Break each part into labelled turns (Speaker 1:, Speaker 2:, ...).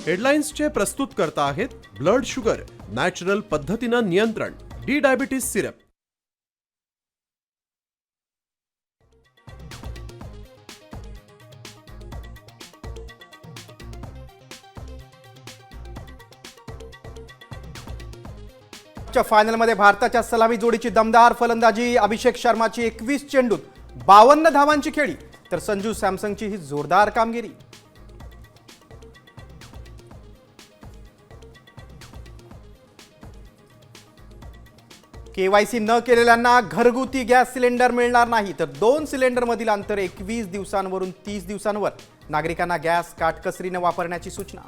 Speaker 1: हेडलाईन्सचे प्रस्तुत करता आहेत ब्लड शुगर नॅचरल पद्धतीनं नियंत्रण डी डायबिटीज सिरप.
Speaker 2: फायनलमध्ये भारताच्या सलामी जोडीची दमदार फलंदाजी. अभिषेक शर्माची 21 चेंडूत 52 धावांची खेळी तर संजू सॅमसनची ही जोरदार कामगिरी. केवायसी न केलेल्यांना घरगुती गॅस सिलेंडर मिळणार नाही तर 2 सिलेंडर मधील अंतर 21 दिवसांवरून 30 दिवसांवर. नागरिकांना गॅस काटकसरीने वापरण्याची सूचना.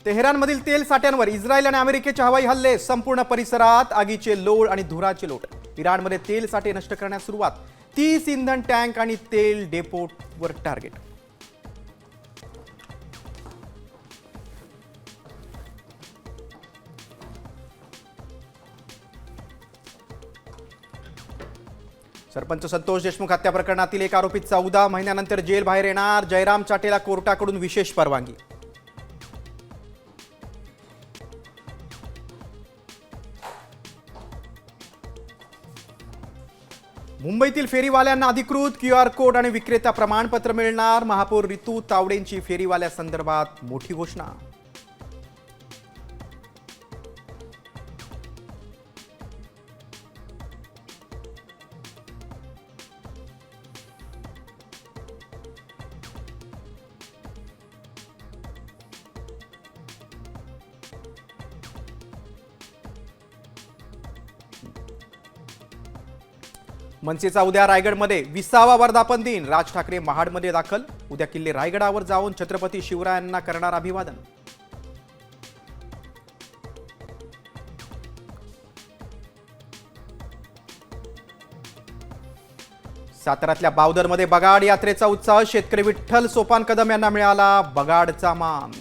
Speaker 2: तेहरानमधील तेल साठ्यांवर इस्रायल आणि अमेरिकेचे हवाई हल्ले. संपूर्ण परिसरात आगीचे लोळ आणि धुराचे लोट. इराणमध्ये तेल साठे नष्ट करण्यास सुरुवात. 30 इंधन टँक आणि तेल डेपोवर टार्गेट. सरपंच संतोष देशमुख हत्या प्रकरणातील एक आरोपी 14 महिन्यानंतर जेल बाहेर येणार. जयराम चाटेला कोर्टाकडून विशेष परवानगी. मुंबईतील फेरीवाल्यांना अधिकृत QR कोड आणि विक्रेता प्रमाणपत्र मिळणार. महापौर रितू तावडेंची फेरीवाल्यासंदर्भात मोठी घोषणा. मनसेचा उद्या रायगडमध्ये 20वा वर्धापन दिन. राज ठाकरे महाडमध्ये दाखल. उद्या किल्ले रायगडावर जाऊन छत्रपती शिवरायांना करणार अभिवादन. साताऱ्यातल्या बावधरमध्ये बगाड यात्रेचा उत्साह. शेतकरी विठ्ठल सोपान कदम यांना मिळाला बगाडचा मान.